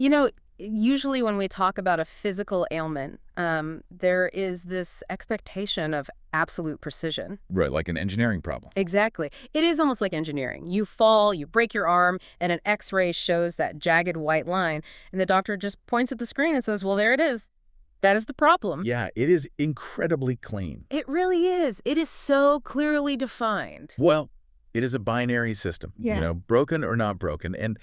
You know, usually when we talk about a physical ailment, there is this expectation of absolute precision. Right, like an engineering problem. Exactly. It is almost like engineering. You fall, you break your arm, and an X-ray shows that jagged white line, and the doctor just points at the screen and says, well, there it is. That is the problem. Yeah, it is incredibly clean. It really is. It is so clearly defined. Well, it is a binary system, Yeah. broken or not broken. And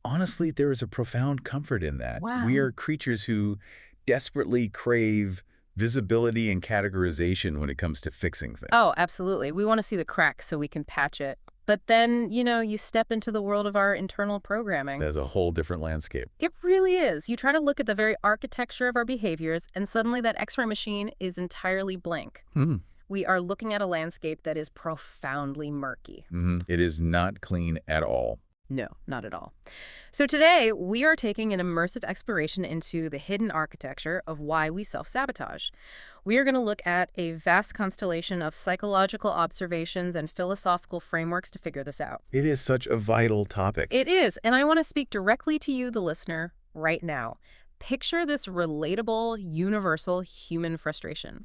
honestly, there is a profound comfort in that. We Wow. are creatures who desperately crave visibility and categorization when it comes to fixing things. Oh, absolutely. We want to see the crack so we can patch it. But then, you step into the world of our internal programming. There's a whole different landscape. It really is. You try to look at the very architecture of our behaviors, and suddenly that X-ray machine is entirely blank. Hmm. We are looking at a landscape that is profoundly murky. It is not clean at all. No, not at all. So today, we are taking an immersive exploration into the hidden architecture of why we self-sabotage. We are going to look at a vast constellation of psychological observations and philosophical frameworks to figure this out. It is such a vital topic. It is, and I want to speak directly to you, the listener, right now. Picture this relatable, universal human frustration.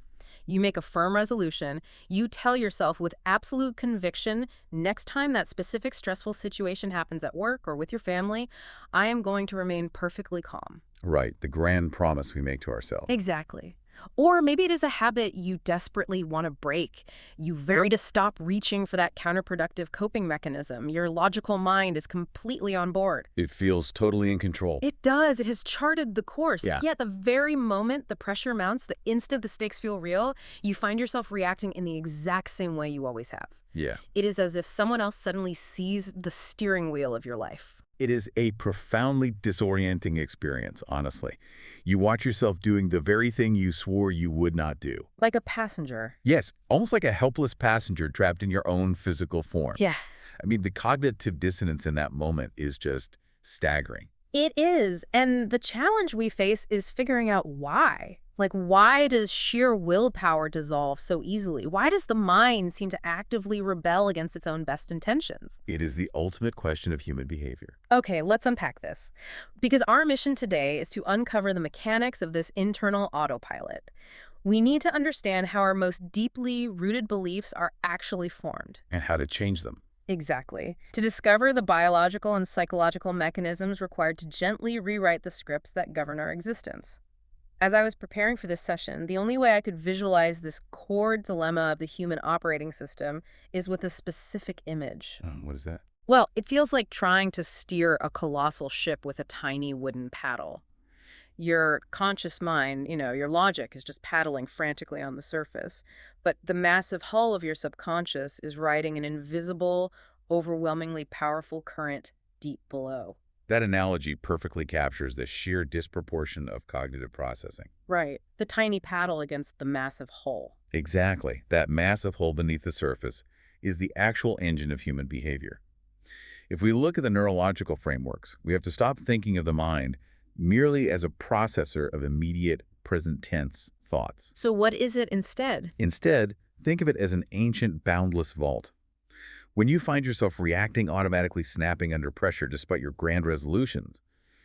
You make a firm resolution. You tell yourself with absolute conviction, next time that specific stressful situation happens at work or with your family, I am going to remain perfectly calm. Right, the grand promise we make to ourselves. Exactly. Or maybe it is a habit you desperately want to break. You very to stop reaching for that counterproductive coping mechanism. Your logical mind is completely on board. It feels totally in control. It does. It has charted the course. Yeah. Yet the very moment the pressure mounts, the instant the stakes feel real, you find yourself reacting in the exact same way you always have. Yeah. It is as if someone else suddenly seized the steering wheel of your life. It is a profoundly disorienting experience, honestly. You watch yourself doing the very thing you swore you would not do. Like a passenger. Yes, almost like a helpless passenger trapped in your own physical form. Yeah. I mean, the cognitive dissonance in that moment is just staggering. It is. And the challenge we face is figuring out why. Like, why does sheer willpower dissolve so easily? Why does the mind seem to actively rebel against its own best intentions? It is the ultimate question of human behavior. Okay, let's unpack this. Because our mission today is to uncover the mechanics of this internal autopilot. We need to understand how our most deeply rooted beliefs are actually formed. And how to change them. Exactly. To discover the biological and psychological mechanisms required to gently rewrite the scripts that govern our existence. As I was preparing for this session, the only way I could visualize this core dilemma of the human operating system is with a specific image. What is that? Well, it feels like trying to steer a colossal ship with a tiny wooden paddle. Your conscious mind, your logic is just paddling frantically on the surface, but the massive hull of your subconscious is riding an invisible, overwhelmingly powerful current deep below. That analogy perfectly captures the sheer disproportion of cognitive processing. Right. The tiny paddle against the massive hull. Exactly. That massive hole beneath the surface is the actual engine of human behavior. If we look at the neurological frameworks, we have to stop thinking of the mind merely as a processor of immediate, present tense thoughts. So what is it instead? Instead, think of it as an ancient, boundless vault. When you find yourself reacting, automatically snapping under pressure despite your grand resolutions,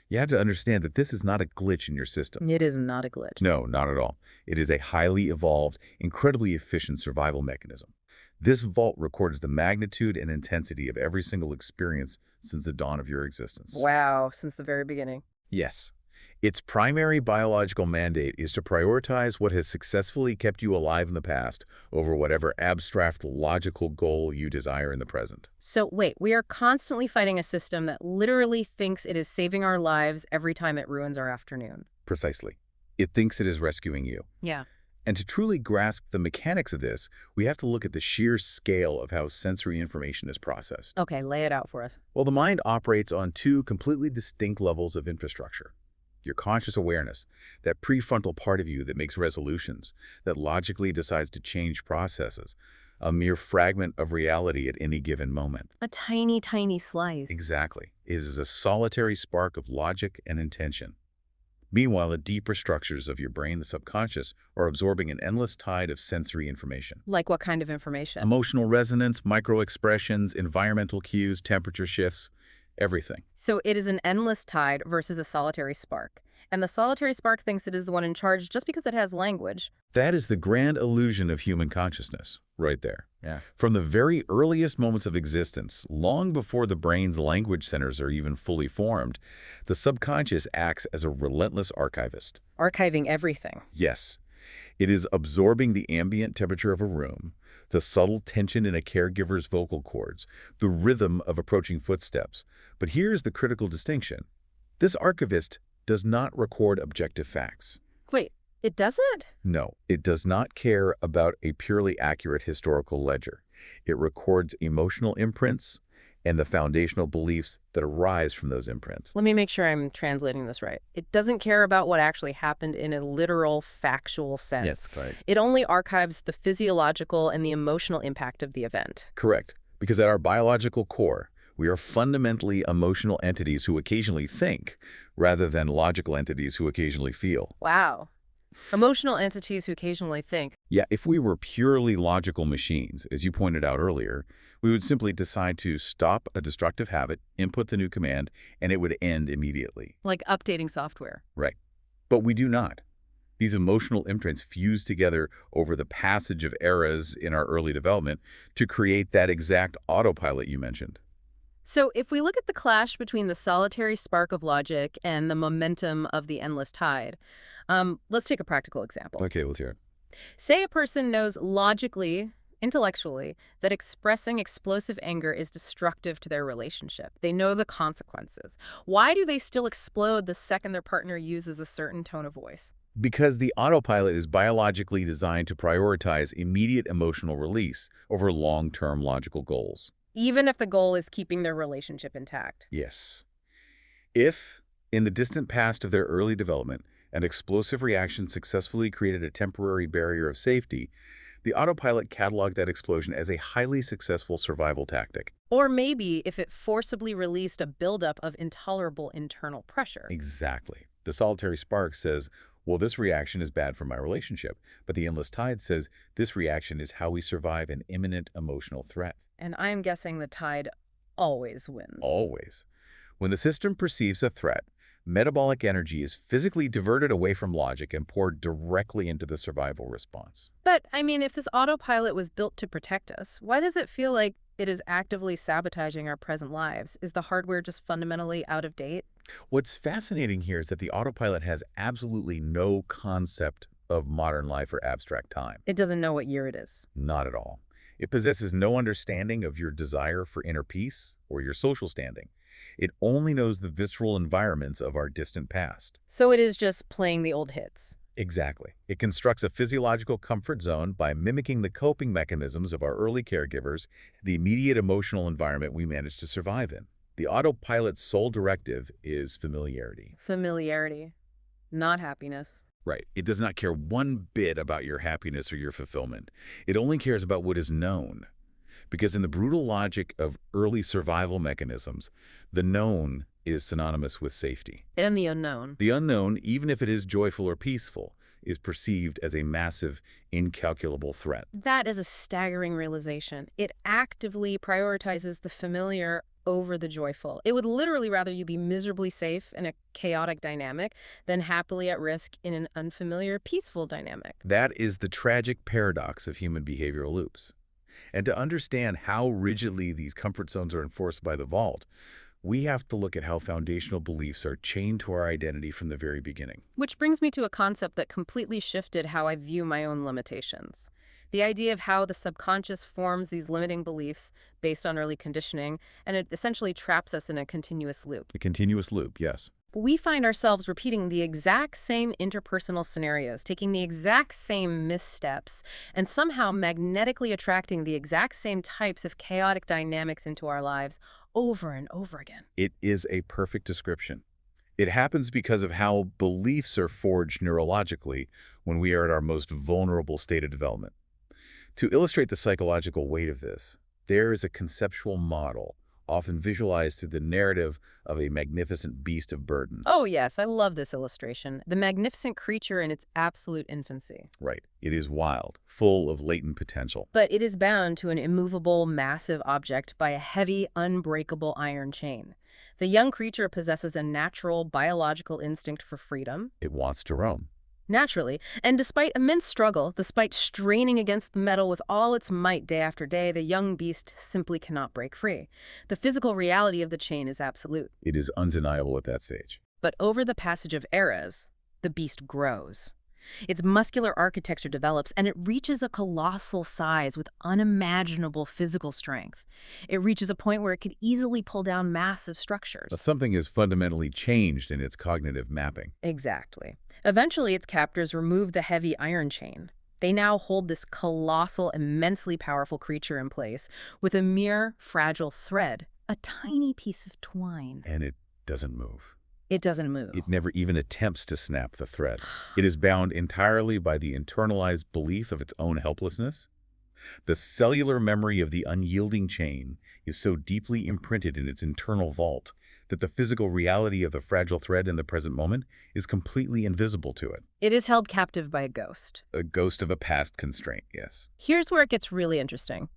you have to understand that this is not a glitch in your system. It is not a glitch. No, not at all. It is a highly evolved, incredibly efficient survival mechanism. This vault records the magnitude and intensity of every single experience since the dawn of your existence. Wow, since the very beginning. Yes. Its primary biological mandate is to prioritize what has successfully kept you alive in the past over whatever abstract logical goal you desire in the present. So wait, we are constantly fighting a system that literally thinks it is saving our lives every time it ruins our afternoon. Precisely. It thinks it is rescuing you. Yeah. And to truly grasp the mechanics of this, we have to look at the sheer scale of how sensory information is processed. Okay, lay it out for us. Well, the mind operates on two completely distinct levels of infrastructure. Your conscious awareness, that prefrontal part of you that makes resolutions, that logically decides to change processes, a mere fragment of reality at any given moment. A tiny, tiny slice. Exactly. It is a solitary spark of logic and intention. Meanwhile, the deeper structures of your brain, the subconscious, are absorbing an endless tide of sensory information. Like what kind of information? Emotional resonance, micro-expressions, environmental cues, temperature shifts. Everything. So it is an endless tide versus a solitary spark. And the solitary spark thinks it is the one in charge just because it has language. That is the grand illusion of human consciousness, right there. Yeah. From the very earliest moments of existence, long before the brain's language centers are even fully formed, the subconscious acts as a relentless archivist. Archiving everything. Yes, it is absorbing the ambient temperature of a room, the subtle tension in a caregiver's vocal cords, the rhythm of approaching footsteps. But here's the critical distinction. This archivist does not record objective facts. Wait, it doesn't? No, it does not care about a purely accurate historical ledger. It records emotional imprints and the foundational beliefs that arise from those imprints. Let me make sure I'm translating this right. It doesn't care about what actually happened in a literal, factual sense. Yes, right. It only archives the physiological and the emotional impact of the event. Correct, because at our biological core, we are fundamentally emotional entities who occasionally think, rather than logical entities who occasionally feel. Wow. Emotional entities who occasionally think. Yeah, if we were purely logical machines, as you pointed out earlier, we would simply decide to stop a destructive habit, input the new command, and it would end immediately. Like updating software. Right. But we do not. These emotional imprints fuse together over the passage of eras in our early development to create that exact autopilot you mentioned. So if we look at the clash between the solitary spark of logic and the momentum of the endless tide, let's take a practical example. Okay, let's hear it. Say a person knows logically, intellectually, that expressing explosive anger is destructive to their relationship. They know the consequences. Why do they still explode the second their partner uses a certain tone of voice? Because the autopilot is biologically designed to prioritize immediate emotional release over long-term logical goals. Even if the goal is keeping their relationship intact. Yes. If, in the distant past of their early development, an explosive reaction successfully created a temporary barrier of safety, the autopilot cataloged that explosion as a highly successful survival tactic. Or maybe if it forcibly released a buildup of intolerable internal pressure. Exactly. The solitary spark says, well, this reaction is bad for my relationship, but the endless tide says this reaction is how we survive an imminent emotional threat. And I'm guessing the tide always wins. Always. When the system perceives a threat, metabolic energy is physically diverted away from logic and poured directly into the survival response. But, I mean, if this autopilot was built to protect us, why does it feel like it is actively sabotaging our present lives? Is the hardware just fundamentally out of date? What's fascinating here is that the autopilot has absolutely no concept of modern life or abstract time. It doesn't know what year it is. Not at all. It possesses no understanding of your desire for inner peace or your social standing. It only knows the visceral environments of our distant past. So it is just playing the old hits. Exactly. It constructs a physiological comfort zone by mimicking the coping mechanisms of our early caregivers, the immediate emotional environment we managed to survive in. The autopilot's sole directive is familiarity. Familiarity, not happiness. Right. It does not care one bit about your happiness or your fulfillment. It only cares about what is known. Because in the brutal logic of early survival mechanisms, the known is synonymous with safety. And the unknown. The unknown, even if it is joyful or peaceful, is perceived as a massive, incalculable threat. That is a staggering realization. It actively prioritizes the familiar over the joyful. It would literally rather you be miserably safe in a chaotic dynamic than happily at risk in an unfamiliar, peaceful dynamic. That is the tragic paradox of human behavioral loops. And to understand how rigidly these comfort zones are enforced by the vault, we have to look at how foundational beliefs are chained to our identity from the very beginning. Which brings me to a concept that completely shifted how I view my own limitations. The idea of how the subconscious forms these limiting beliefs based on early conditioning, and it essentially traps us in a continuous loop. A continuous loop, yes. We find ourselves repeating the exact same interpersonal scenarios, taking the exact same missteps, and somehow magnetically attracting the exact same types of chaotic dynamics into our lives over and over again. It is a perfect description. It happens because of how beliefs are forged neurologically when we are at our most vulnerable state of development. To illustrate the psychological weight of this, there is a conceptual model, often visualized through the narrative of a magnificent beast of burden. Oh yes, I love this illustration. The magnificent creature in its absolute infancy. Right. It is wild, full of latent potential. But it is bound to an immovable, massive object by a heavy, unbreakable iron chain. The young creature possesses a natural biological instinct for freedom, It wants to roam. naturally, and despite immense struggle, despite straining against the metal with all its might day after day, the young beast simply cannot break free. The physical reality of the chain is absolute. It is undeniable at that stage. But over the passage of eras, the beast grows. Its muscular architecture develops, and it reaches a colossal size with unimaginable physical strength. It reaches a point where it could easily pull down massive structures. But something is fundamentally changed in its cognitive mapping. Exactly. Eventually, its captors remove the heavy iron chain. They now hold this colossal, immensely powerful creature in place with a mere fragile thread, a tiny piece of twine. And it doesn't move. It doesn't move. It never even attempts to snap the thread. It is bound entirely by the internalized belief of its own helplessness. The cellular memory of the unyielding chain is so deeply imprinted in its internal vault that the physical reality of the fragile thread in the present moment is completely invisible to it. It is held captive by a ghost. A ghost of a past constraint, yes. Here's where it gets really interesting.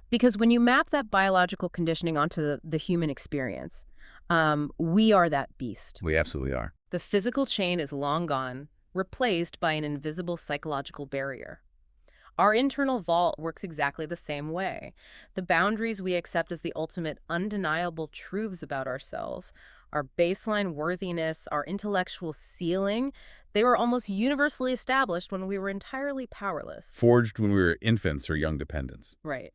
Because when you map that biological conditioning onto the human experience, we are that beast. We absolutely are. The physical chain is long gone, replaced by an invisible psychological barrier. Our internal vault works exactly the same way. The boundaries we accept as the ultimate undeniable truths about ourselves, our baseline worthiness, our intellectual ceiling, they were almost universally established when we were entirely powerless. Forged when we were infants or young dependents. Right.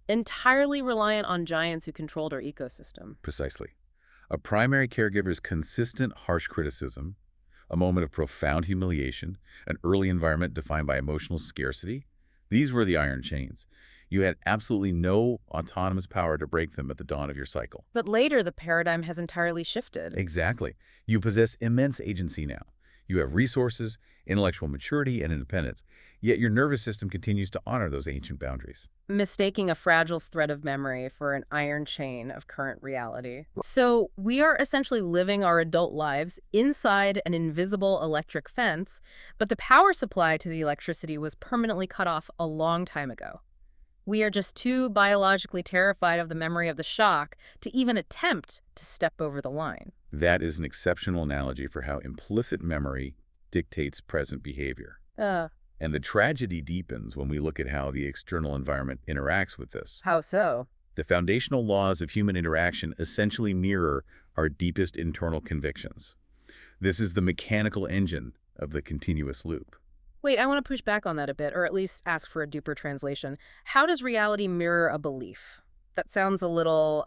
Entirely reliant on giants who controlled our ecosystem. Precisely. A primary caregiver's consistent harsh criticism, a moment of profound humiliation, an early environment defined by emotional scarcity, these were the iron chains. You had absolutely no autonomous power to break them at the dawn of your cycle. But later, the paradigm has entirely shifted. Exactly. You possess immense agency now. You have resources, intellectual maturity, and independence, yet your nervous system continues to honor those ancient boundaries. Mistaking a fragile thread of memory for an iron chain of current reality. So we are essentially living our adult lives inside an invisible electric fence, but the power supply to the electricity was permanently cut off a long time ago. We are just too biologically terrified of the memory of the shock to even attempt to step over the line. That is an exceptional analogy for how implicit memory dictates present behavior. And the tragedy deepens when we look at how the external environment interacts with this. How so? The foundational laws of human interaction essentially mirror our deepest internal convictions. This is the mechanical engine of the continuous loop. Wait, I want to push back on that a bit, or at least ask for a deeper translation. How does reality mirror a belief? That sounds a little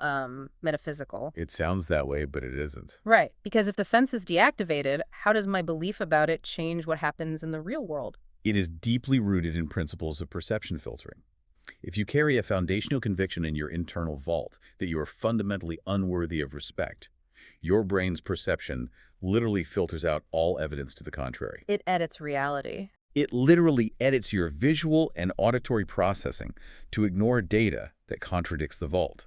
metaphysical. It sounds that way, but it isn't. Right, because if the fence is deactivated, how does my belief about it change what happens in the real world? It is deeply rooted in principles of perception filtering. If you carry a foundational conviction in your internal vault that you are fundamentally unworthy of respect, your brain's perception literally filters out all evidence to the contrary. It edits reality. It literally edits your visual and auditory processing to ignore data that contradicts the vault.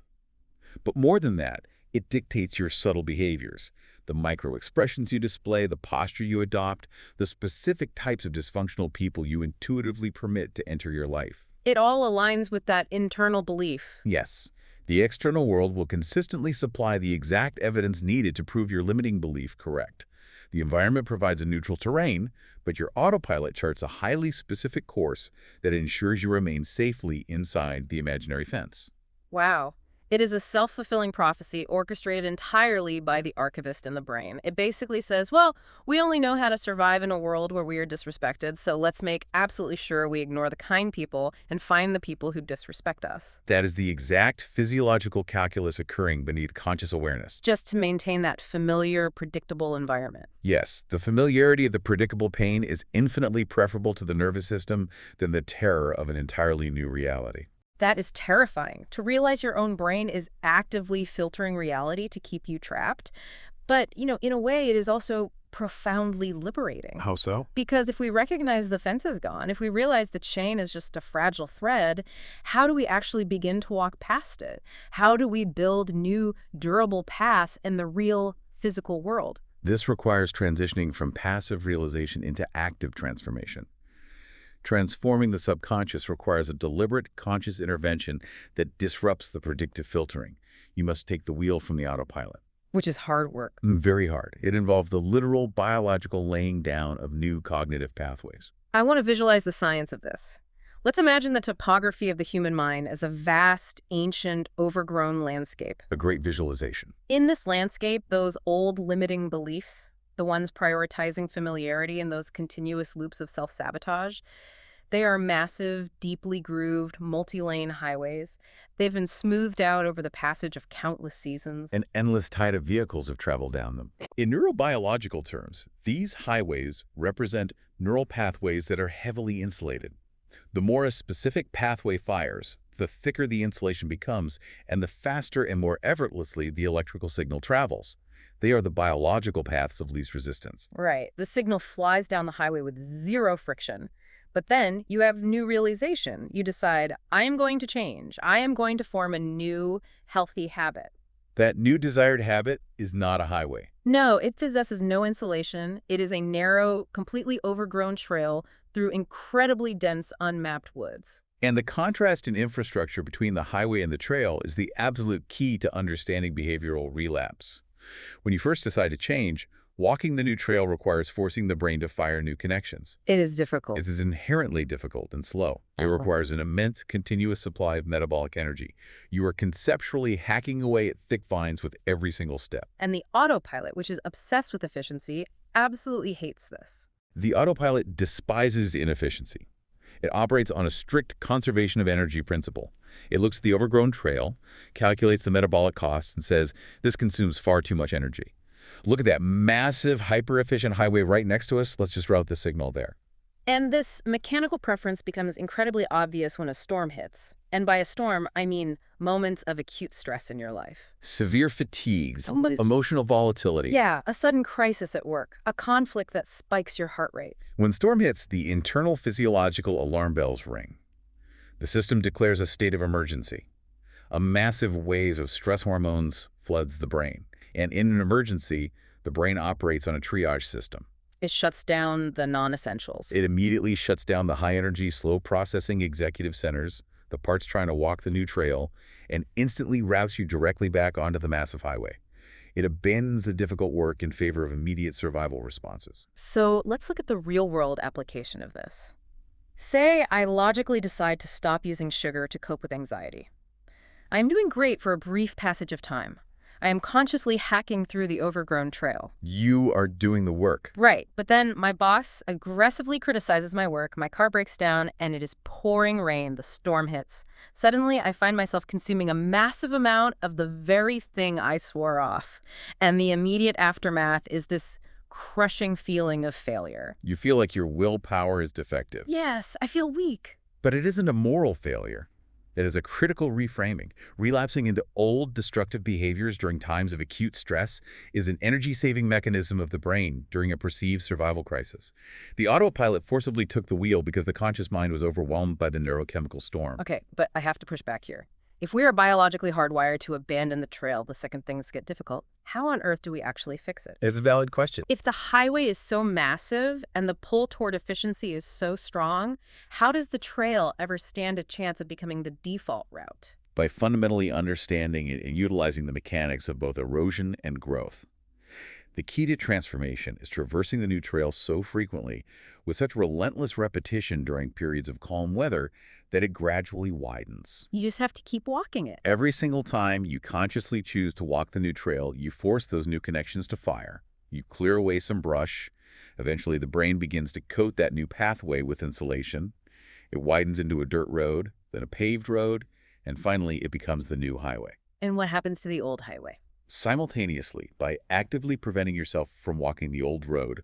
But more than that, it dictates your subtle behaviors, the micro-expressions you display, the posture you adopt, the specific types of dysfunctional people you intuitively permit to enter your life. It all aligns with that internal belief. Yes, the external world will consistently supply the exact evidence needed to prove your limiting belief correct. The environment provides a neutral terrain, but your autopilot charts a highly specific course that ensures you remain safely inside the imaginary fence. Wow. It is a self-fulfilling prophecy orchestrated entirely by the archivist in the brain. It basically says, well, we only know how to survive in a world where we are disrespected, so let's make absolutely sure we ignore the kind people and find the people who disrespect us. That is the exact physiological calculus occurring beneath conscious awareness. Just to maintain that familiar, predictable environment. Yes, the familiarity of the predictable pain is infinitely preferable to the nervous system than the terror of an entirely new reality. That is terrifying, to realize your own brain is actively filtering reality to keep you trapped. But, in a way, it is also profoundly liberating. How so? Because if we recognize the fence is gone, if we realize the chain is just a fragile thread, how do we actually begin to walk past it? How do we build new, durable paths in the real physical world? This requires transitioning from passive realization into active transformation. Transforming the subconscious requires a deliberate, conscious intervention that disrupts the predictive filtering. You must take the wheel from the autopilot. Which is hard work. Very hard. It involved the literal biological laying down of new cognitive pathways. I want to visualize the science of this. Let's imagine the topography of the human mind as a vast, ancient, overgrown landscape. A great visualization. In this landscape, those old limiting beliefs, the ones prioritizing familiarity and those continuous loops of self-sabotage, they are massive, deeply grooved, multi-lane highways. They've been smoothed out over the passage of countless seasons. An endless tide of vehicles have traveled down them. In neurobiological terms, these highways represent neural pathways that are heavily insulated. The more a specific pathway fires, the thicker the insulation becomes, and the faster and more effortlessly the electrical signal travels. They are the biological paths of least resistance. Right. The signal flies down the highway with zero friction. But then you have new realization. You decide, I am going to change. I am going to form a new, healthy habit. That new desired habit is not a highway. No, it possesses no insulation. It is a narrow, completely overgrown trail through incredibly dense, unmapped woods. And the contrast in infrastructure between the highway and the trail is the absolute key to understanding behavioral relapse. When you first decide to change, walking the new trail requires forcing the brain to fire new connections. It is difficult. It is inherently difficult and slow. It requires an immense, continuous supply of metabolic energy. You are conceptually hacking away at thick vines with every single step. And the autopilot, which is obsessed with efficiency, absolutely hates this. The autopilot despises inefficiency. It operates on a strict conservation of energy principle. It looks at the overgrown trail, calculates the metabolic costs, and says, this consumes far too much energy. Look at that massive, hyper-efficient highway right next to us. Let's just route the signal there. And this mechanical preference becomes incredibly obvious when a storm hits. And by a storm, I mean moments of acute stress in your life. Severe fatigues, emotional volatility. Yeah, a sudden crisis at work, a conflict that spikes your heart rate. When storm hits, the internal physiological alarm bells ring. The system declares a state of emergency. A massive wave of stress hormones floods the brain. And in an emergency, the brain operates on a triage system. It shuts down the non-essentials. It immediately shuts down the high-energy, slow-processing executive centers, the parts trying to walk the new trail, and instantly routes you directly back onto the massive highway. It abandons the difficult work in favor of immediate survival responses. So let's look at the real-world application of this. Say I logically decide to stop using sugar to cope with anxiety. I am doing great for a brief passage of time. I am consciously hacking through the overgrown trail. You are doing the work. Right, but then my boss aggressively criticizes my work, my car breaks down, and it is pouring rain, the storm hits. Suddenly, I find myself consuming a massive amount of the very thing I swore off. And the immediate aftermath is this crushing feeling of failure. You feel like your willpower is defective. Yes, I feel weak. But it isn't a moral failure. It is a critical reframing. Relapsing into old destructive behaviors during times of acute stress is an energy-saving mechanism of the brain during a perceived survival crisis. The autopilot forcibly took the wheel because the conscious mind was overwhelmed by the neurochemical storm. Okay, but I have to push back here. If we are biologically hardwired to abandon the trail the second things get difficult, how on earth do we actually fix it? It's a valid question. If the highway is so massive and the pull toward efficiency is so strong, how does the trail ever stand a chance of becoming the default route? By fundamentally understanding and utilizing the mechanics of both erosion and growth. The key to transformation is traversing the new trail so frequently, with such relentless repetition during periods of calm weather, that it gradually widens. You just have to keep walking it. Every single time you consciously choose to walk the new trail, you force those new connections to fire. You clear away some brush. Eventually, the brain begins to coat that new pathway with insulation. It widens into a dirt road, then a paved road, and finally, it becomes the new highway. And what happens to the old highway? Simultaneously, by actively preventing yourself from walking the old road,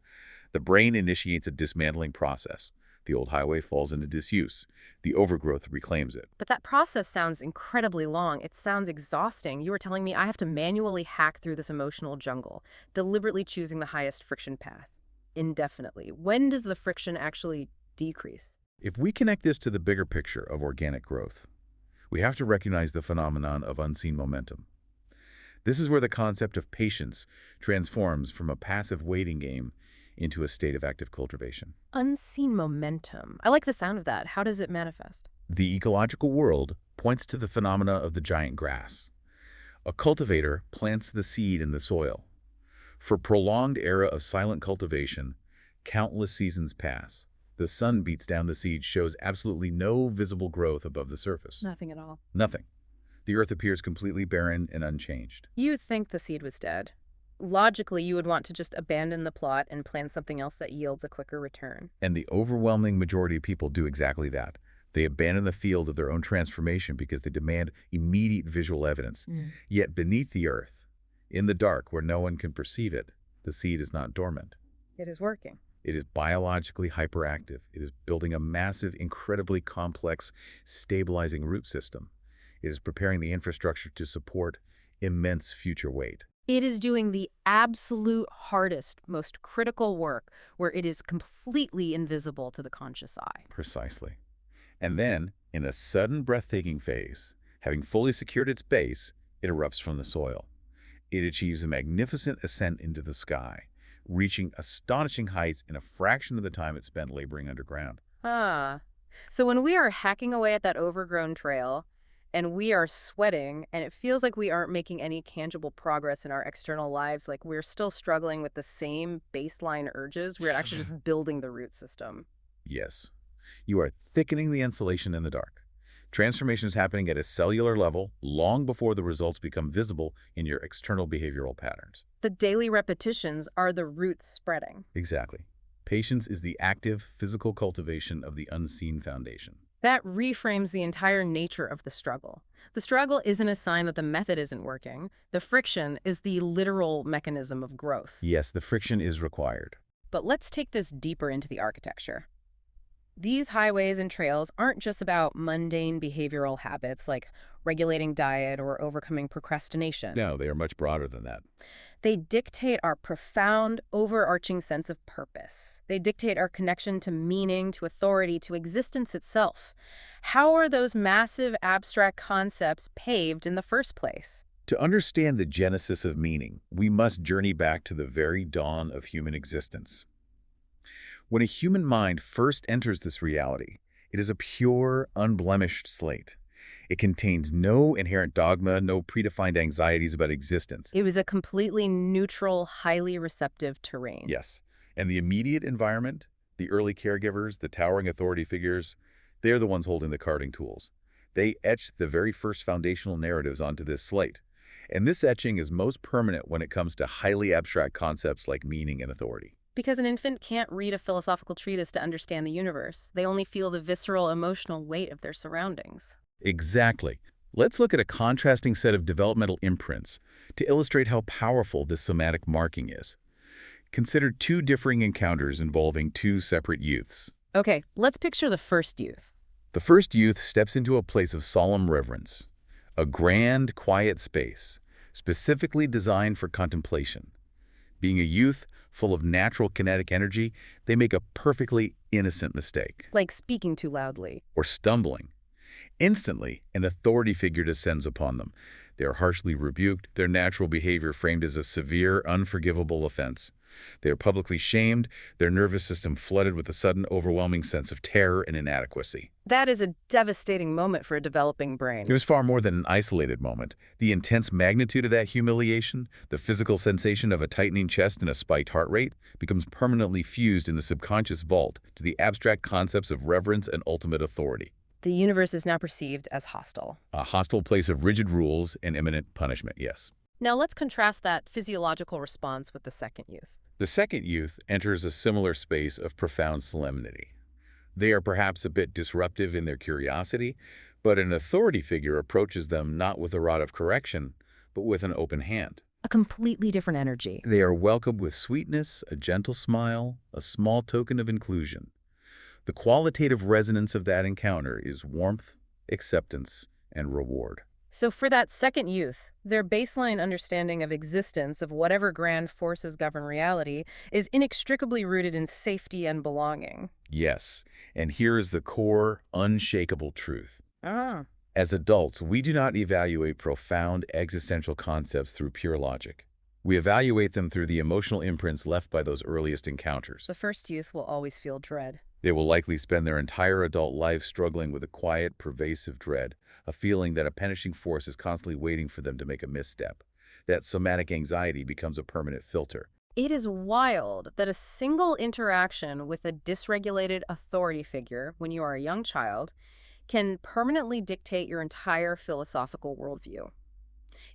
the brain initiates a dismantling process. The old highway falls into disuse. The overgrowth reclaims it. But that process sounds incredibly long. It sounds exhausting. You were telling me I have to manually hack through this emotional jungle, deliberately choosing the highest friction path, indefinitely. When does the friction actually decrease? If we connect this to the bigger picture of organic growth, we have to recognize the phenomenon of unseen momentum. This is where the concept of patience transforms from a passive waiting game into a state of active cultivation. Unseen momentum. I like the sound of that. How does it manifest? The ecological world points to the phenomena of the giant grass. A cultivator plants the seed in the soil. For prolonged era of silent cultivation, countless seasons pass. The sun beats down the seed, shows absolutely no visible growth above the surface. Nothing at all. Nothing. The earth appears completely barren and unchanged. You think the seed was dead. Logically, you would want to just abandon the plot and plant something else that yields a quicker return. And the overwhelming majority of people do exactly that. They abandon the field of their own transformation because they demand immediate visual evidence. Yet beneath the earth, in the dark where no one can perceive it, the seed is not dormant. It is working. It is biologically hyperactive. It is building a massive, incredibly complex, stabilizing root system. It is preparing the infrastructure to support immense future weight. It is doing the absolute hardest, most critical work where it is completely invisible to the conscious eye. Precisely. And then, in a sudden breathtaking phase, having fully secured its base, it erupts from the soil. It achieves a magnificent ascent into the sky, reaching astonishing heights in a fraction of the time it spent laboring underground. So when we are hacking away at that overgrown trail, and we are sweating, and it feels like we aren't making any tangible progress in our external lives, like we're still struggling with the same baseline urges, we're actually just building the root system. Yes. You are thickening the insulation in the dark. Transformation is happening at a cellular level long before the results become visible in your external behavioral patterns. The daily repetitions are the roots spreading. Exactly. Patience is the active, physical cultivation of the unseen foundation. That reframes the entire nature of the struggle. The struggle isn't a sign that the method isn't working. The friction is the literal mechanism of growth. Yes, the friction is required. But let's take this deeper into the architecture. These highways and trails aren't just about mundane behavioral habits like regulating diet or overcoming procrastination. No, they are much broader than that. They dictate our profound, overarching sense of purpose. They dictate our connection to meaning, to authority, to existence itself. How are those massive abstract concepts paved in the first place? To understand the genesis of meaning, we must journey back to the very dawn of human existence. When a human mind first enters this reality, it is a pure, unblemished slate. It contains no inherent dogma, no predefined anxieties about existence. It was a completely neutral, highly receptive terrain. Yes. And the immediate environment, the early caregivers, the towering authority figures, they're the ones holding the carting tools. They etched the very first foundational narratives onto this slate. And this etching is most permanent when it comes to highly abstract concepts like meaning and authority. Because an infant can't read a philosophical treatise to understand the universe. They only feel the visceral, emotional weight of their surroundings. Exactly. Let's look at a contrasting set of developmental imprints to illustrate how powerful this somatic marking is. Consider two differing encounters involving two separate youths. Okay, let's picture the first youth. The first youth steps into a place of solemn reverence, a grand, quiet space, specifically designed for contemplation. Being a youth full of natural kinetic energy, they make a perfectly innocent mistake. Like speaking too loudly. Or stumbling. Instantly, an authority figure descends upon them. They are harshly rebuked, their natural behavior framed as a severe, unforgivable offense. They are publicly shamed, their nervous system flooded with a sudden, overwhelming sense of terror and inadequacy. That is a devastating moment for a developing brain. It was far more than an isolated moment. The intense magnitude of that humiliation, the physical sensation of a tightening chest and a spiked heart rate, becomes permanently fused in the subconscious vault to the abstract concepts of reverence and ultimate authority. The universe is now perceived as hostile. A hostile place of rigid rules and imminent punishment, yes. Now let's contrast that physiological response with the second youth. The second youth enters a similar space of profound solemnity. They are perhaps a bit disruptive in their curiosity, but an authority figure approaches them not with a rod of correction, but with an open hand. A completely different energy. They are welcomed with sweetness, a gentle smile, a small token of inclusion. The qualitative resonance of that encounter is warmth, acceptance, and reward. So for that second youth, their baseline understanding of existence, of whatever grand forces govern reality, is inextricably rooted in safety and belonging. Yes, and here is the core, unshakable truth. Ah. As adults, we do not evaluate profound existential concepts through pure logic. We evaluate them through the emotional imprints left by those earliest encounters. The first youth will always feel dread. They will likely spend their entire adult life struggling with a quiet, pervasive dread, a feeling that a punishing force is constantly waiting for them to make a misstep. That somatic anxiety becomes a permanent filter. It is wild that a single interaction with a dysregulated authority figure when you are a young child can permanently dictate your entire philosophical worldview.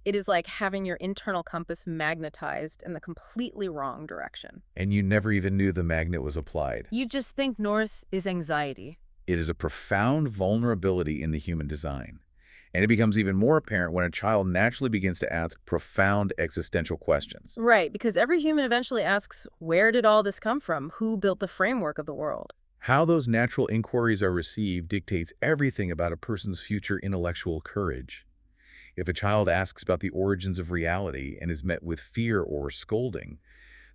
It is like having your internal compass magnetized in the completely wrong direction. And you never even knew the magnet was applied. You just think north is anxiety. It is a profound vulnerability in the human design. And it becomes even more apparent when a child naturally begins to ask profound existential questions. Right, because every human eventually asks, where did all this come from? Who built the framework of the world? How those natural inquiries are received dictates everything about a person's future intellectual courage. If a child asks about the origins of reality and is met with fear or scolding,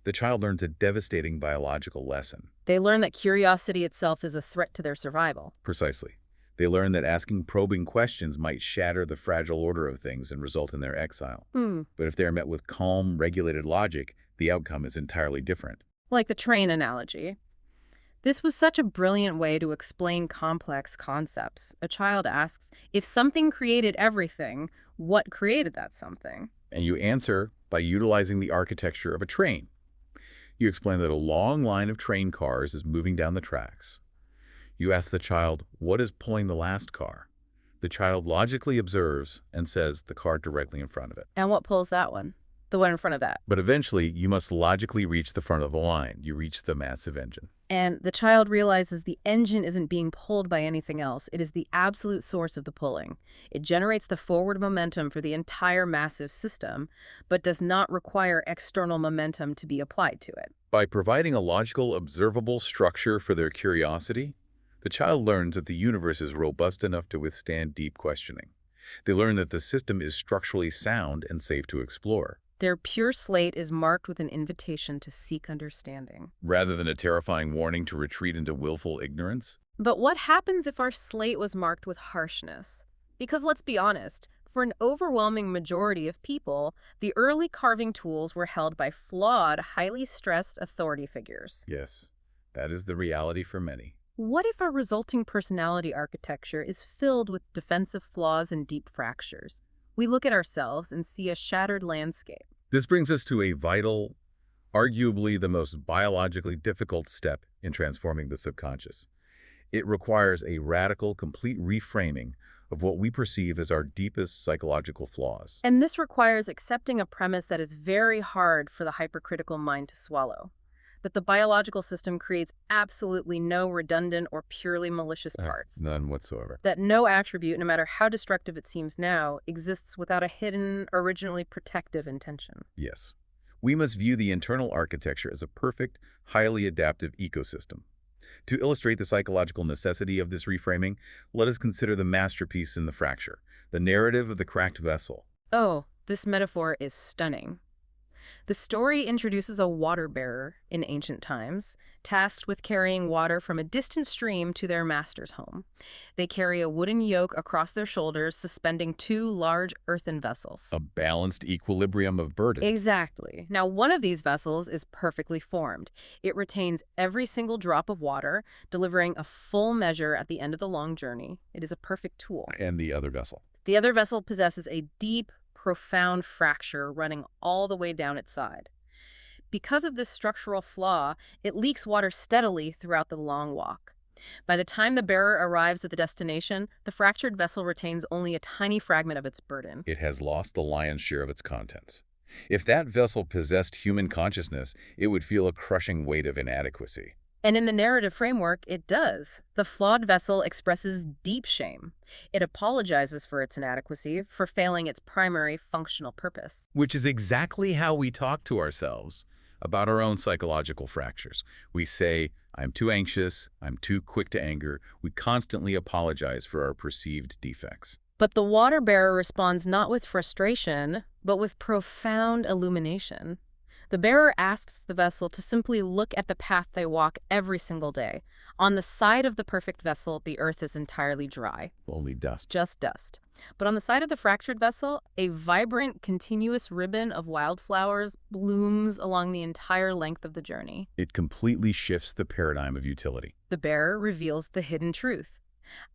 the child learns a devastating biological lesson. They learn that curiosity itself is a threat to their survival. Precisely. They learn that asking probing questions might shatter the fragile order of things and result in their exile. But if they are met with calm, regulated logic, the outcome is entirely different. Like the train analogy. This was such a brilliant way to explain complex concepts. A child asks, if something created everything, what created that something? And you answer by utilizing the architecture of a train. You explain that a long line of train cars is moving down the tracks. You ask the child, what is pulling the last car? The child logically observes and says the car directly in front of it. And what pulls that one? The one in front of that. But eventually, you must logically reach the front of the line. You reach the massive engine. And the child realizes the engine isn't being pulled by anything else. It is the absolute source of the pulling. It generates the forward momentum for the entire massive system, but does not require external momentum to be applied to it. By providing a logical, observable structure for their curiosity, the child learns that the universe is robust enough to withstand deep questioning. They learn that the system is structurally sound and safe to explore. Their pure slate is marked with an invitation to seek understanding. Rather than a terrifying warning to retreat into willful ignorance? But what happens if our slate was marked with harshness? Because let's be honest, for an overwhelming majority of people, the early carving tools were held by flawed, highly stressed authority figures. Yes, that is the reality for many. What if our resulting personality architecture is filled with defensive flaws and deep fractures? We look at ourselves and see a shattered landscape. This brings us to a vital, arguably the most biologically difficult step in transforming the subconscious. It requires a radical, complete reframing of what we perceive as our deepest psychological flaws. And this requires accepting a premise that is very hard for the hypercritical mind to swallow. That the biological system creates absolutely no redundant or purely malicious parts. None whatsoever. That no attribute, no matter how destructive it seems now, exists without a hidden, originally protective intention. Yes. We must view the internal architecture as a perfect, highly adaptive ecosystem. To illustrate the psychological necessity of this reframing, let us consider the masterpiece in the fracture, the narrative of the cracked vessel. Oh, this metaphor is stunning. The story introduces a water bearer in ancient times, tasked with carrying water from a distant stream to their master's home. They carry a wooden yoke across their shoulders, suspending two large earthen vessels. A balanced equilibrium of burden. Exactly. Now, one of these vessels is perfectly formed. It retains every single drop of water, delivering a full measure at the end of the long journey. It is a perfect tool. And the other vessel. The other vessel possesses a deep, profound fracture running all the way down its side. Because of this structural flaw, it leaks water steadily throughout the long walk. By the time the bearer arrives at the destination, the fractured vessel retains only a tiny fragment of its burden. It has lost the lion's share of its contents. If that vessel possessed human consciousness, it would feel a crushing weight of inadequacy. And in the narrative framework, it does. The flawed vessel expresses deep shame. It apologizes for its inadequacy, for failing its primary functional purpose. Which is exactly how we talk to ourselves about our own psychological fractures. We say, I'm too anxious, I'm too quick to anger. We constantly apologize for our perceived defects. But the water bearer responds not with frustration, but with profound illumination. The bearer asks the vessel to simply look at the path they walk every single day. On the side of the perfect vessel, the earth is entirely dry. Only dust. Just dust. But on the side of the fractured vessel, a vibrant, continuous ribbon of wildflowers blooms along the entire length of the journey. It completely shifts the paradigm of utility. The bearer reveals the hidden truth.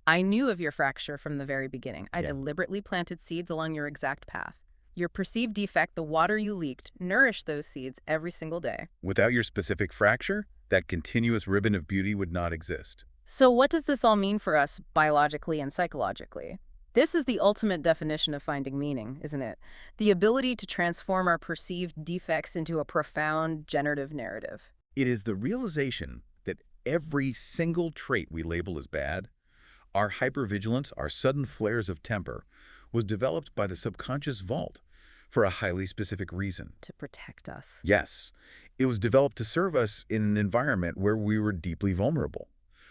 I knew of your fracture from the very beginning. I Yeah. deliberately planted seeds along your exact path. Your perceived defect, the water you leaked, nourished those seeds every single day. Without your specific fracture, that continuous ribbon of beauty would not exist. So what does this all mean for us biologically and psychologically? This is the ultimate definition of finding meaning, isn't it? The ability to transform our perceived defects into a profound generative narrative. It is the realization that every single trait we label as bad, our hypervigilance, our sudden flares of temper, was developed by the subconscious vault for a highly specific reason. To protect us. Yes, it was developed to serve us in an environment where we were deeply vulnerable.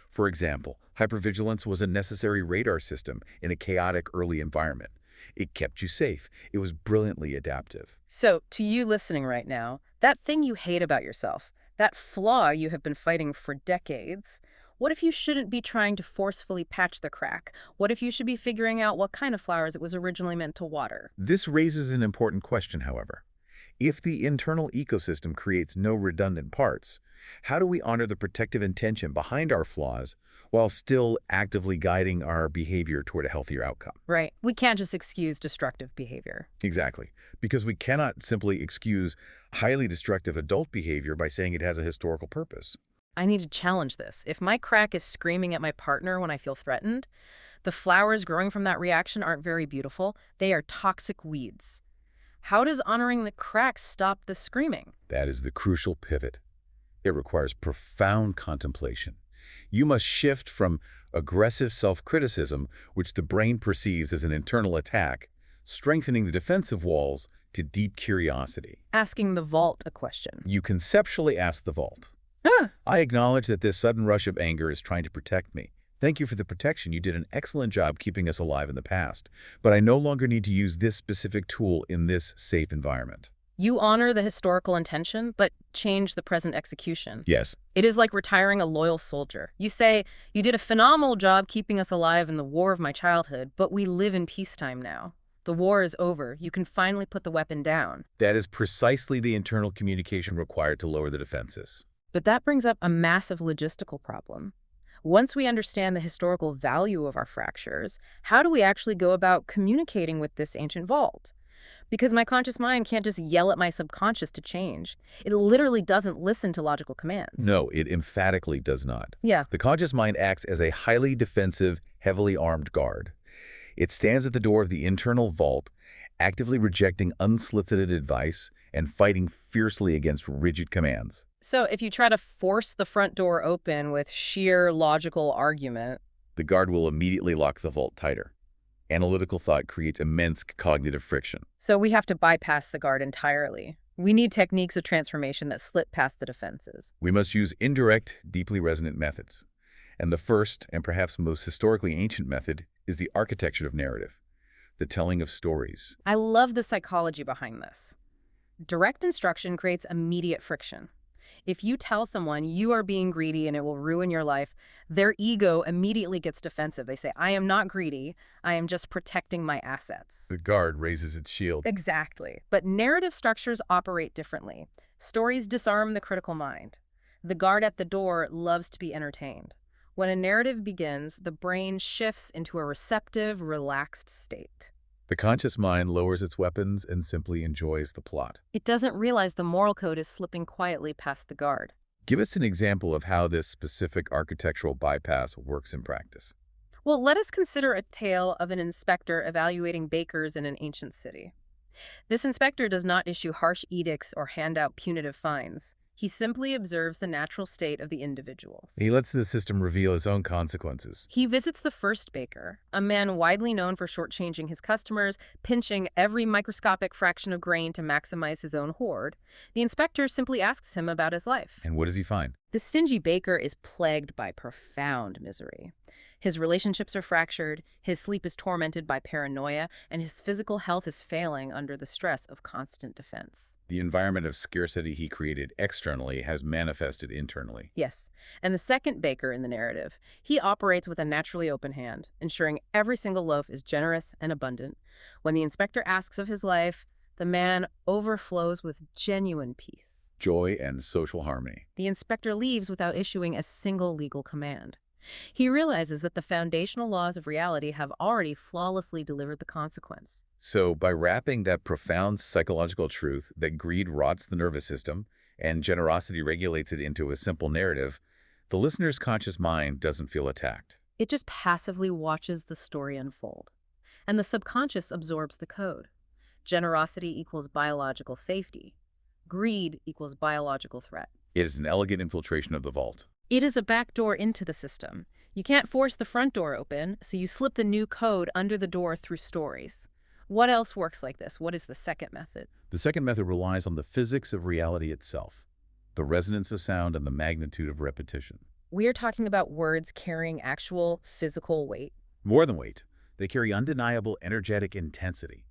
For example, hypervigilance was a necessary radar system in a chaotic early environment. It kept you safe. It was brilliantly adaptive. So, to you listening right now, that thing you hate about yourself, that flaw you have been fighting for decades, what if you shouldn't be trying to forcefully patch the crack? What if you should be figuring out what kind of flowers it was originally meant to water? This raises an important question, however. If the internal ecosystem creates no redundant parts, how do we honor the protective intention behind our flaws while still actively guiding our behavior toward a healthier outcome? Right. We can't just excuse destructive behavior. Exactly. Because we cannot simply excuse highly destructive adult behavior by saying it has a historical purpose. I need to challenge this. If my crack is screaming at my partner when I feel threatened, the flowers growing from that reaction aren't very beautiful. They are toxic weeds. How does honoring the crack stop the screaming? That is the crucial pivot. It requires profound contemplation. You must shift from aggressive self-criticism, which the brain perceives as an internal attack, strengthening the defensive walls, to deep curiosity. Asking the vault a question. You conceptually ask the vault, I acknowledge that this sudden rush of anger is trying to protect me. Thank you for the protection. You did an excellent job keeping us alive in the past, but I no longer need to use this specific tool in this safe environment. You honor the historical intention, but change the present execution. Yes. It is like retiring a loyal soldier. You say, you did a phenomenal job keeping us alive in the war of my childhood, but we live in peacetime now. The war is over. You can finally put the weapon down. That is precisely the internal communication required to lower the defenses. But that brings up a massive logistical problem. Once we understand the historical value of our fractures, how do we actually go about communicating with this ancient vault? Because my conscious mind can't just yell at my subconscious to change. It literally doesn't listen to logical commands. No, it emphatically does not. Yeah. The conscious mind acts as a highly defensive, heavily armed guard. It stands at the door of the internal vault, actively rejecting unsolicited advice and fighting fiercely against rigid commands. So if you try to force the front door open with sheer logical argument, The guard will immediately lock the vault tighter. Analytical thought creates immense cognitive friction. so we have to bypass the guard entirely. We need techniques of transformation that slip past the defenses. We must use indirect, deeply resonant methods. And the first, and perhaps most historically ancient method, is the architecture of narrative, the telling of stories. I love the psychology behind this. Direct instruction creates immediate friction. If you tell someone you are being greedy and it will ruin your life, their ego immediately gets defensive. They say, I am not greedy. I am just protecting my assets. The guard raises its shield. Exactly. But narrative structures operate differently. Stories disarm the critical mind. The guard at the door loves to be entertained. When a narrative begins, the brain shifts into a receptive, relaxed state. The conscious mind lowers its weapons and simply enjoys the plot. It doesn't realize the moral code is slipping quietly past the guard. Give us an example of how this specific architectural bypass works in practice. Well, let us consider a tale of an inspector evaluating bakers in an ancient city. This inspector does not issue harsh edicts or hand out punitive fines. He simply observes the natural state of the individuals. He lets the system reveal its own consequences. He visits the first baker, a man widely known for shortchanging his customers, pinching every microscopic fraction of grain to maximize his own hoard. The inspector simply asks him about his life. And what does he find? The stingy baker is plagued by profound misery. His relationships are fractured, his sleep is tormented by paranoia, and his physical health is failing under the stress of constant defense. The environment of scarcity he created externally has manifested internally. Yes, and the second baker in the narrative, he operates with a naturally open hand, ensuring every single loaf is generous and abundant. When the inspector asks of his life, the man overflows with genuine peace. Joy and social harmony. The inspector leaves without issuing a single legal command. He realizes that the foundational laws of reality have already flawlessly delivered the consequence. So, by wrapping that profound psychological truth that greed rots the nervous system and generosity regulates it into a simple narrative, the listener's conscious mind doesn't feel attacked. It just passively watches the story unfold, and the subconscious absorbs the code. Generosity equals biological safety. Greed equals biological threat. It is an elegant infiltration of the vault. It is a backdoor into the system. You can't force the front door open, so you slip the new code under the door through stories. What else works like this? What is the second method? The second method relies on the physics of reality itself, the resonance of sound and the magnitude of repetition. We are talking about words carrying actual physical weight. More than weight, they carry undeniable energetic intensity.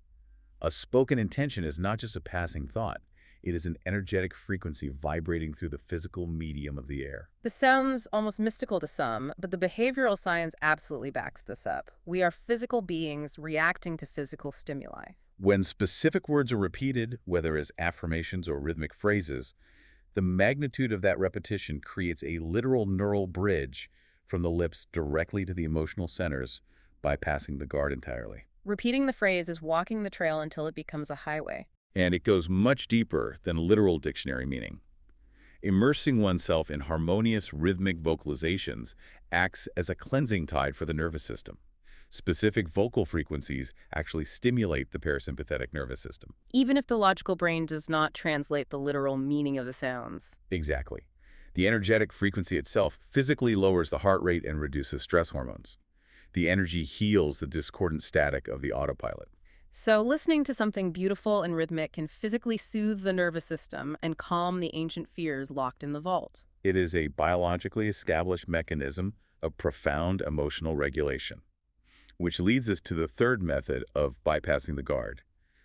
A spoken intention is not just a passing thought. It is an energetic frequency vibrating through the physical medium of the air. This sounds almost mystical to some, but the behavioral science absolutely backs this up. We are physical beings reacting to physical stimuli. When specific words are repeated, whether as affirmations or rhythmic phrases, the magnitude of that repetition creates a literal neural bridge from the lips directly to the emotional centers, bypassing the guard entirely. Repeating the phrase is walking the trail until it becomes a highway. And it goes much deeper than literal dictionary meaning. Immersing oneself in harmonious rhythmic vocalizations acts as a cleansing tide for the nervous system. Specific vocal frequencies actually stimulate the parasympathetic nervous system. Even if the logical brain does not translate the literal meaning of the sounds. Exactly. The energetic frequency itself physically lowers the heart rate and reduces stress hormones. The energy heals the discordant static of the autopilot. So listening to something beautiful and rhythmic can physically soothe the nervous system and calm the ancient fears locked in the vault. It is a biologically established mechanism of profound emotional regulation, which leads us to the third method of bypassing the guard,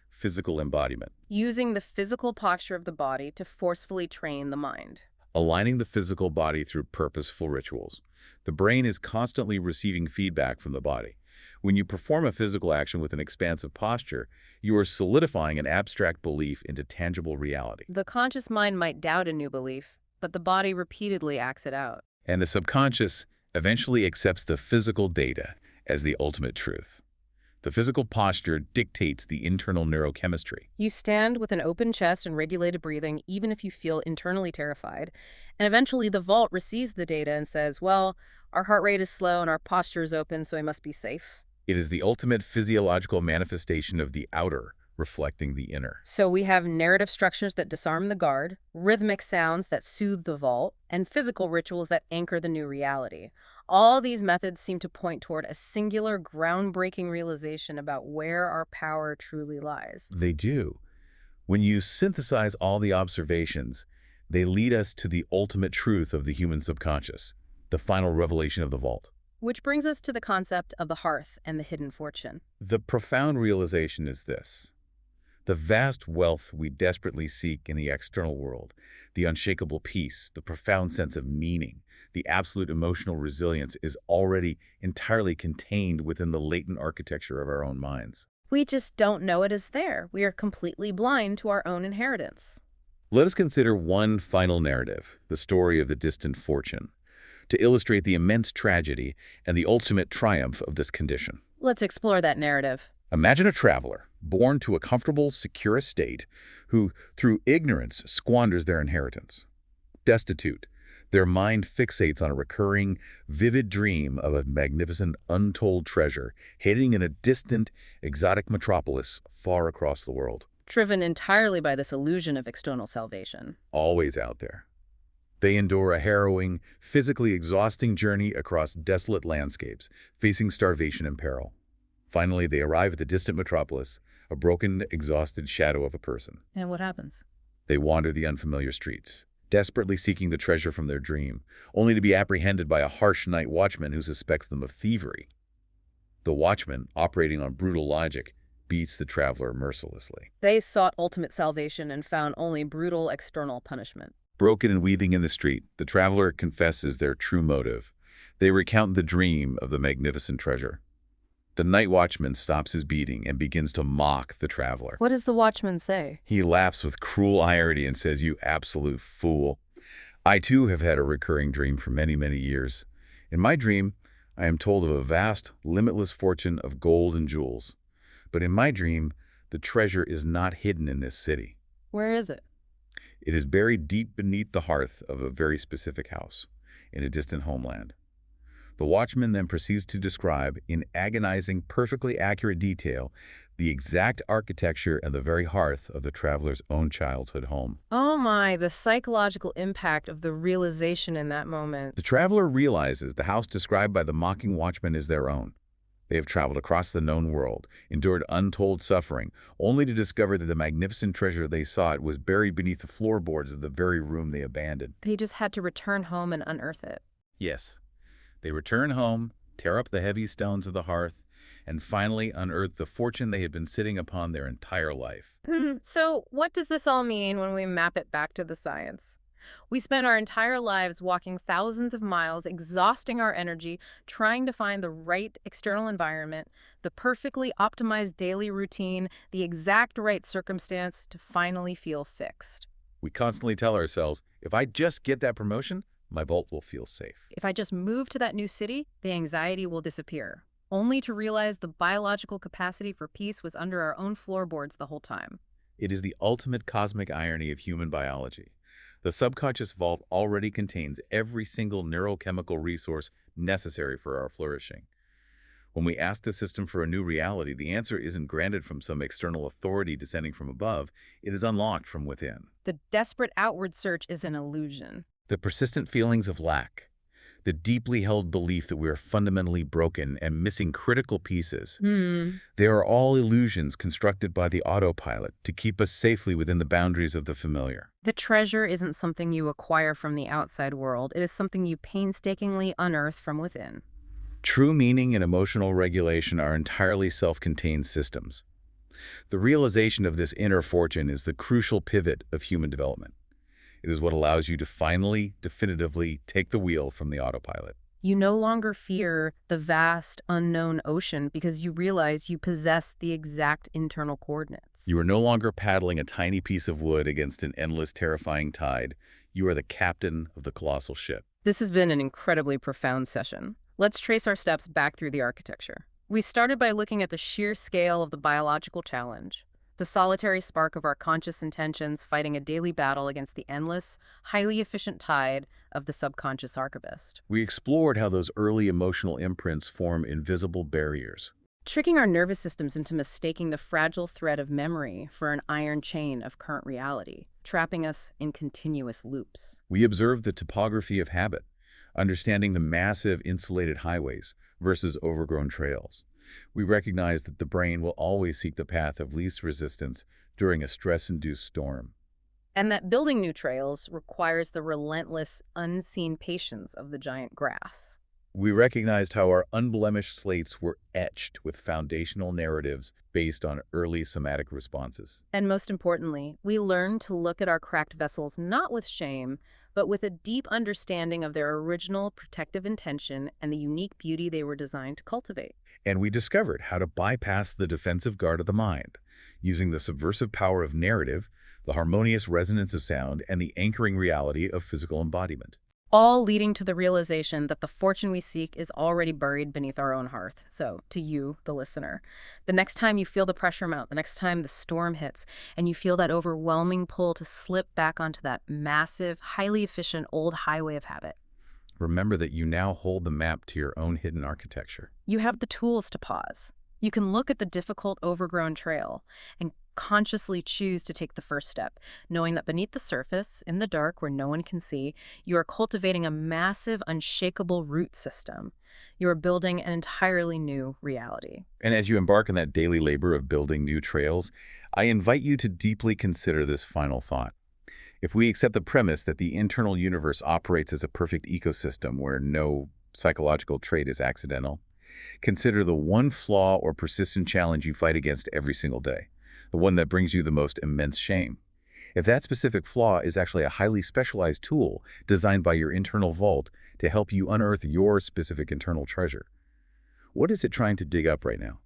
physical embodiment. Using the physical posture of the body to forcefully train the mind. Aligning the physical body through purposeful rituals. The brain is constantly receiving feedback from the body. When you perform a physical action with an expansive posture, you are solidifying an abstract belief into tangible reality. The conscious mind might doubt a new belief, but the body repeatedly acts it out. And the subconscious eventually accepts the physical data as the ultimate truth. The physical posture dictates the internal neurochemistry. You stand with an open chest and regulated breathing, even if you feel internally terrified. And eventually the vault receives the data and says, well, our heart rate is slow and our posture is open, so I must be safe. It is the ultimate physiological manifestation of the outer, reflecting the inner. So we have narrative structures that disarm the guard, rhythmic sounds that soothe the vault, and physical rituals that anchor the new reality. All these methods seem to point toward a singular, groundbreaking realization about where our power truly lies. They do. When you synthesize all the observations, they lead us to the ultimate truth of the human subconscious, the final revelation of the vault. Which brings us to the concept of the hearth and the hidden fortune. The profound realization is this. The vast wealth we desperately seek in the external world, the unshakable peace, the profound sense of meaning, the absolute emotional resilience is already entirely contained within the latent architecture of our own minds. We just don't know it is there. We are completely blind to our own inheritance. Let us consider one final narrative, the story of the distant fortune, to illustrate the immense tragedy and the ultimate triumph of this condition. Let's explore that narrative. Imagine a traveler, born to a comfortable, secure estate, who, through ignorance, squanders their inheritance. Destitute, their mind fixates on a recurring, vivid dream of a magnificent, untold treasure hidden in a distant, exotic metropolis far across the world. Driven entirely by this illusion of external salvation. Always out there. They endure a harrowing, physically exhausting journey across desolate landscapes, facing starvation and peril. Finally, they arrive at the distant metropolis, a broken, exhausted shadow of a person. And what happens? They wander the unfamiliar streets, desperately seeking the treasure from their dream, only to be apprehended by a harsh night watchman who suspects them of thievery. The watchman, operating on brutal logic, beats the traveler mercilessly. They sought ultimate salvation and found only brutal external punishment. Broken and weeping in the street, the traveler confesses their true motive. They recount the dream of the magnificent treasure. The night watchman stops his beating and begins to mock the traveler. What does the watchman say? He laughs with cruel irony and says, "You absolute fool. I too have had a recurring dream for many, many years. In my dream, I am told of a vast, limitless fortune of gold and jewels. But in my dream, the treasure is not hidden in this city. Where is it? It is buried deep beneath the hearth of a very specific house in a distant homeland." The watchman then proceeds to describe, in agonizing, perfectly accurate detail, the exact architecture and the very hearth of the traveler's own childhood home. Oh my, the psychological impact of the realization in that moment. The traveler realizes the house described by the mocking watchman is their own. They have traveled across the known world, endured untold suffering, only to discover that the magnificent treasure they sought was buried beneath the floorboards of the very room they abandoned. They just had to return home and unearth it. Yes. They return home, tear up the heavy stones of the hearth, and finally unearth the fortune they had been sitting upon their entire life. So what does this all mean when we map it back to the science? We spend our entire lives walking thousands of miles, exhausting our energy, trying to find the right external environment, the perfectly optimized daily routine, the exact right circumstance to finally feel fixed. We constantly tell ourselves, if I just get that promotion, my vault will feel safe. If I just move to that new city, the anxiety will disappear, only to realize the biological capacity for peace was under our own floorboards the whole time. It is the ultimate cosmic irony of human biology. The subconscious vault already contains every single neurochemical resource necessary for our flourishing. When we ask the system for a new reality, the answer isn't granted from some external authority descending from above. It is unlocked from within. The desperate outward search is an illusion. The persistent feelings of lack, the deeply held belief that we are fundamentally broken and missing critical pieces, they are all illusions constructed by the autopilot to keep us safely within the boundaries of the familiar. The treasure isn't something you acquire from the outside world. It is something you painstakingly unearth from within. True meaning and emotional regulation are entirely self-contained systems. The realization of this inner fortune is the crucial pivot of human development. It is what allows you to finally, definitively take the wheel from the autopilot. You no longer fear the vast, unknown ocean because you realize you possess the exact internal coordinates. You are no longer paddling a tiny piece of wood against an endless, terrifying tide. You are the captain of the colossal ship. This has been an incredibly profound session. Let's trace our steps back through the architecture. We started by looking at the sheer scale of the biological challenge, the solitary spark of our conscious intentions fighting a daily battle against the endless, highly efficient tide of the subconscious archivist. We explored how those early emotional imprints form invisible barriers, Tricking our nervous systems into mistaking the fragile thread of memory for an iron chain of current reality, trapping us in continuous loops. We observed the topography of habit, understanding the massive insulated highways versus overgrown trails. We recognized that the brain will always seek the path of least resistance during a stress-induced storm. And that building new trails requires the relentless, unseen patience of the giant grass. We recognized how our unblemished slates were etched with foundational narratives based on early somatic responses. And most importantly, we learned to look at our cracked vessels not with shame, but with a deep understanding of their original protective intention and the unique beauty they were designed to cultivate. And we discovered how to bypass the defensive guard of the mind, using the subversive power of narrative, the harmonious resonance of sound, and the anchoring reality of physical embodiment. All leading to the realization that the fortune we seek is already buried beneath our own hearth. So, to you, the listener, the next time you feel the pressure mount, the next time the storm hits, and you feel that overwhelming pull to slip back onto that massive, highly efficient old highway of habit, remember that you now hold the map to your own hidden architecture. you have the tools to pause. You can look at the difficult, overgrown trail and consciously choose to take the first step, knowing that beneath the surface, in the dark where no one can see, you are cultivating a massive, unshakable root system. You are building an entirely new reality. And as you embark on that daily labor of building new trails, I invite you to deeply consider this final thought. If we accept the premise that the internal universe operates as a perfect ecosystem where no psychological trait is accidental, consider the one flaw or persistent challenge you fight against every single day, the one that brings you the most immense shame. If that specific flaw is actually a highly specialized tool designed by your internal vault to help you unearth your specific internal treasure, what is it trying to dig up right now?